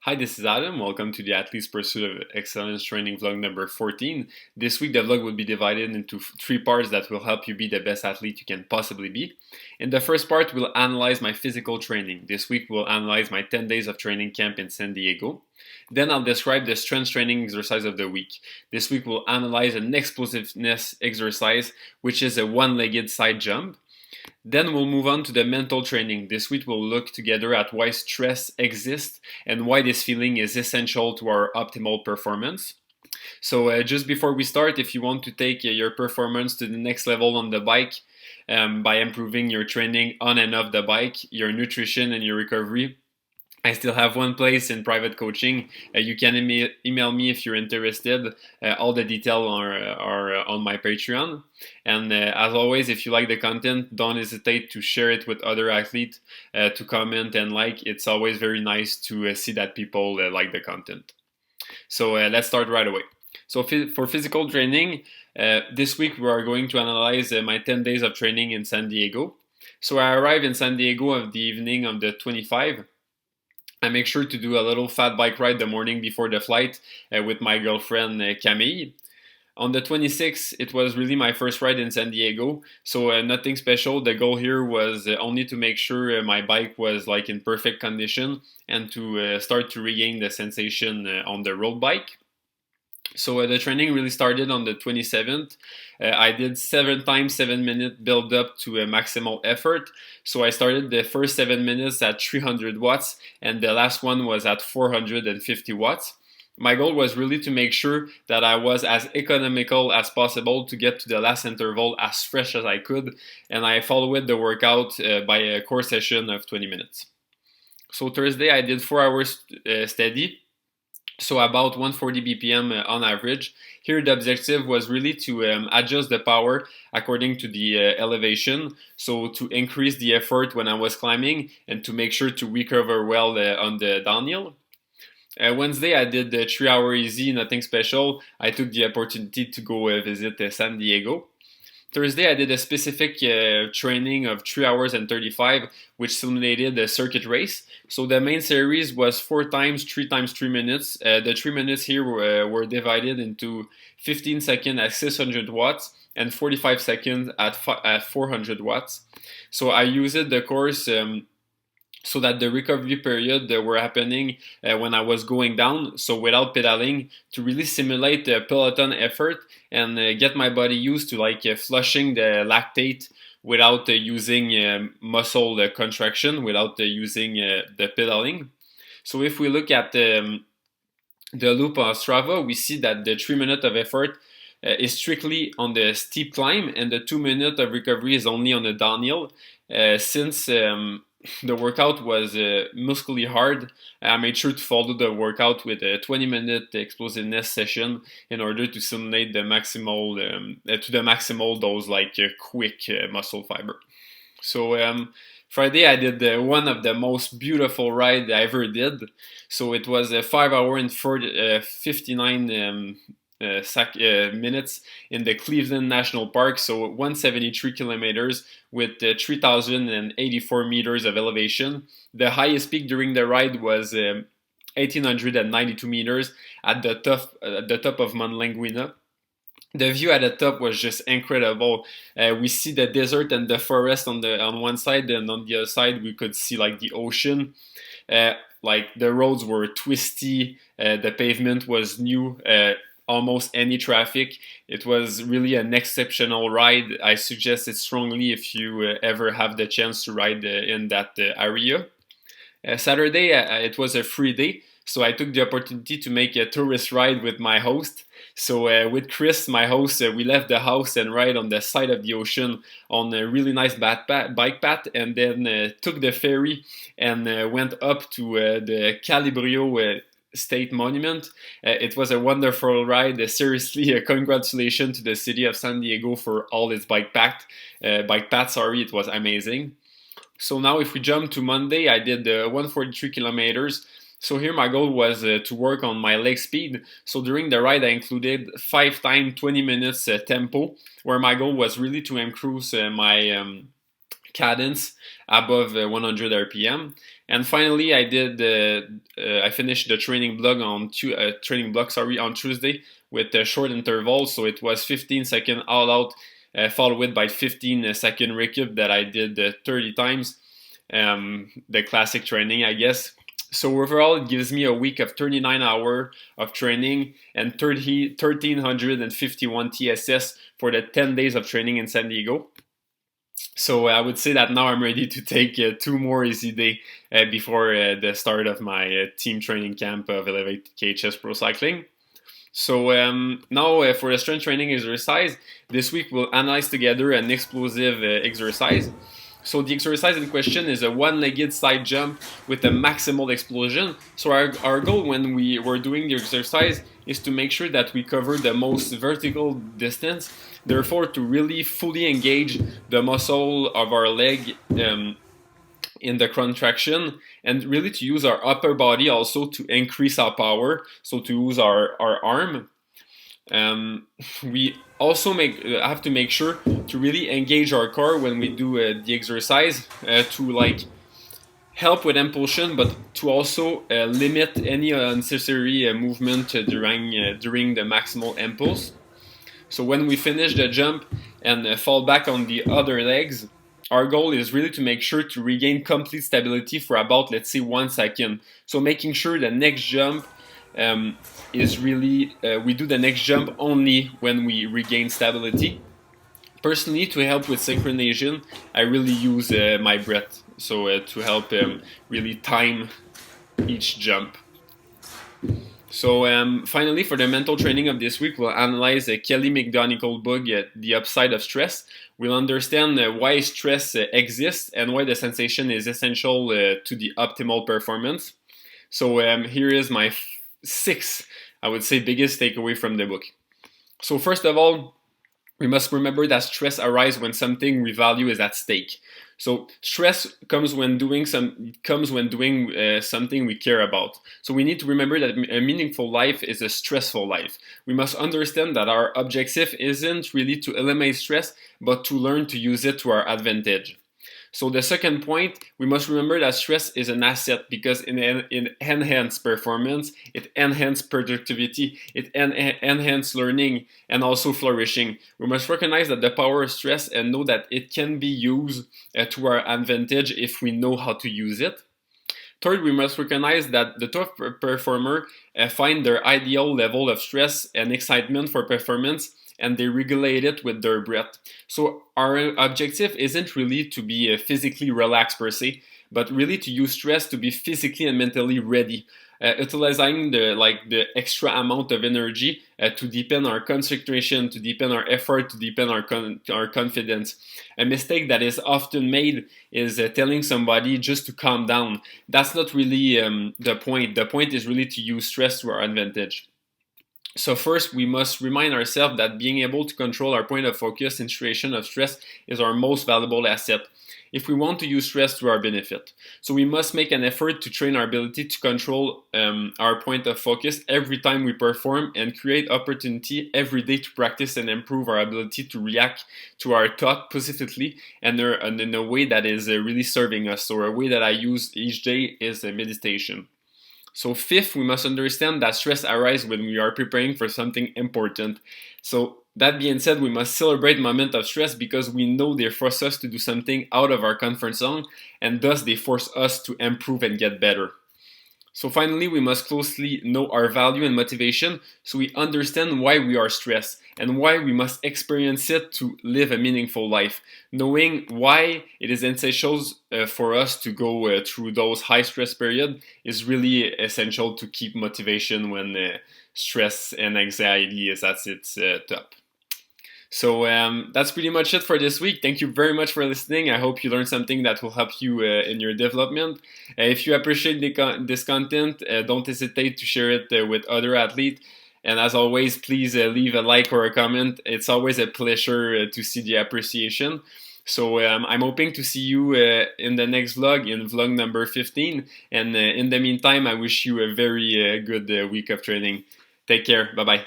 Hi, this is Adam. Welcome to the Athlete's Pursuit of Excellence training vlog number 14. This week, the vlog will be divided into three parts that will help you be the best athlete you can possibly be. In the first part, we'll analyze my physical training. This week, we'll analyze my 10 days of training camp in San Diego. Then I'll describe the strength training exercise of the week. This week, we'll analyze an explosiveness exercise, which is a one-legged side jump. Then we'll move on to the mental training. This week we'll look together at why stress exists and why this feeling is essential to our optimal performance. So just before we start, if you want to take your performance to the next level on the bike by improving your training on and off the bike, your nutrition and your recovery, I still have one place in private coaching. You can email me if you're interested. All the details are on my Patreon. And as always, if you like the content, don't hesitate to share it with other athletes, to comment and like. It's always very nice to see that people like the content. So let's start right away. So for physical training, this week we are going to analyze my 10 days of training in San Diego. So I arrived in San Diego on the evening of the 25th. I make sure to do a little fat bike ride the morning before the flight with my girlfriend Camille. On the 26th, it was really my first ride in San Diego, so nothing special. The goal here was only to make sure my bike was like in perfect condition and to start to regain the sensation on the road bike. So the training really started on the 27th. I did 7 times 7 minute build up to a maximal effort. So I started the first 7 minutes at 300 watts and the last one was at 450 watts. My goal was really to make sure that I was as economical as possible to get to the last interval as fresh as I could, and I followed the workout by a core session of 20 minutes. So Thursday I did 4 hours steady. So about 140 BPM on average. Here the objective was really to adjust the power according to the elevation, so to increase the effort when I was climbing and to make sure to recover well on the downhill. Wednesday I did the 3 hour easy, nothing special. I took the opportunity to go visit San Diego. Thursday I did a specific training of 3 hours and 35, which simulated a circuit race. So the main series was 4 times 3 times 3 minutes. The 3 minutes here were divided into 15 seconds at 600 watts and 45 seconds at 400 watts. So I used the course so that the recovery period were happening when I was going down, so without pedaling, to really simulate the peloton effort and get my body used to flushing the lactate without using muscle contraction, without using the pedaling. So if we look at the loop on Strava, we see that the 3 minutes of effort is strictly on the steep climb and the 2 minutes of recovery is only on the downhill. Since the workout was muscally hard, I made sure to follow the workout with a 20-minute explosiveness session in order to simulate the maximal to the maximal dose, quick muscle fiber. So Friday I did one of the most beautiful rides I ever did. So it was a 5 hour and 59 minutes in the Cleveland National Park, so 173 kilometers with 3,084 meters of elevation. The highest peak during the ride was 1,892 meters at the top of Mount Linguina. The view at the top was just incredible. We see the desert and the forest on one side, and on the other side we could see the ocean. The roads were twisty, the pavement was new. Almost any traffic. It was really an exceptional ride. I suggest it strongly if you ever have the chance to ride in that area. Saturday, it was a free day, so I took the opportunity to make a tourist ride with my host. So with Chris, my host, we left the house and ride on the side of the ocean on a really nice bike path, and then took the ferry and went up to the Calibrio State Monument. It was a wonderful ride. Seriously, congratulations to the city of San Diego for all its bike path. It was amazing. So now if we jump to Monday, I did 143 kilometers. So here my goal was to work on my leg speed. So during the ride I included 5 times 20 minutes tempo, where my goal was really to improve my cadence above 100 RPM. And finally, I finished the training block on Tuesday with a short intervals. So it was 15-second all out, followed by 15-second recap that I did 30 times. The classic training, I guess. So overall, it gives me a week of 39 hours of training and 1,351 TSS for the 10 days of training in San Diego. So I would say that now I'm ready to take 2 more easy days before the start of my team training camp of Elevate KHS Pro Cycling. So now for the strength training exercise, this week we'll analyze together an explosive exercise. So the exercise in question is a one-legged side jump with a maximal explosion. So our goal when we were doing the exercise is to make sure that we cover the most vertical distance, therefore to really fully engage the muscle of our leg in the contraction, and really to use our upper body also to increase our power, so to use our arm. We also have to make sure to really engage our core when we do the exercise to like help with impulsion, but to also limit any unnecessary movement during the maximal impulse. So when we finish the jump and fall back on the other legs, our goal is really to make sure to regain complete stability for about, let's say, 1 second. So making sure the next jump is really, we do the next jump only when we regain stability. Personally, to help with synchronization, I really use my breath, so to help really time each jump. So finally, for the mental training of this week, we'll analyze Kelly McGonigal book, The Upside of Stress. We'll understand why stress exists and why the sensation is essential to the optimal performance. So here is my 6, I would say, biggest takeaway from the book. So first of all, we must remember that stress arises when something we value is at stake. So stress comes when doing something we care about. So we need to remember that a meaningful life is a stressful life. We must understand that our objective isn't really to eliminate stress, but to learn to use it to our advantage. So the second point, we must remember that stress is an asset because it enhances performance, it enhances productivity, it enhances learning and also flourishing. We must recognize that the power of stress and know that it can be used to our advantage if we know how to use it. Third, we must recognize that the top performer find their ideal level of stress and excitement for performance, and they regulate it with their breath. So our objective isn't really to be physically relaxed per se, but really to use stress to be physically and mentally ready, utilizing the extra amount of energy to deepen our concentration, to deepen our effort, to deepen our confidence. A mistake that is often made is telling somebody just to calm down. That's not really the point. The point is really to use stress to our advantage. So first, we must remind ourselves that being able to control our point of focus in situation of stress is our most valuable asset if we want to use stress to our benefit. So we must make an effort to train our ability to control our point of focus every time we perform and create opportunity every day to practice and improve our ability to react to our thought positively and in a way that is really serving us. So a way that I use each day is meditation. So fifth, we must understand that stress arises when we are preparing for something important. So that being said, we must celebrate moments of stress because we know they force us to do something out of our comfort zone, and thus they force us to improve and get better. So finally, we must closely know our value and motivation so we understand why we are stressed and why we must experience it to live a meaningful life. Knowing why it is essential for us to go through those high stress periods is really essential to keep motivation when stress and anxiety is at its top. So that's pretty much it for this week. Thank you very much for listening. I hope you learned something that will help you in your development. If you appreciate this content, don't hesitate to share it with other athletes. And as always, please leave a like or a comment. It's always a pleasure to see the appreciation. So I'm hoping to see you in the next vlog, in vlog number 15. And in the meantime, I wish you a very good week of training. Take care. Bye-bye.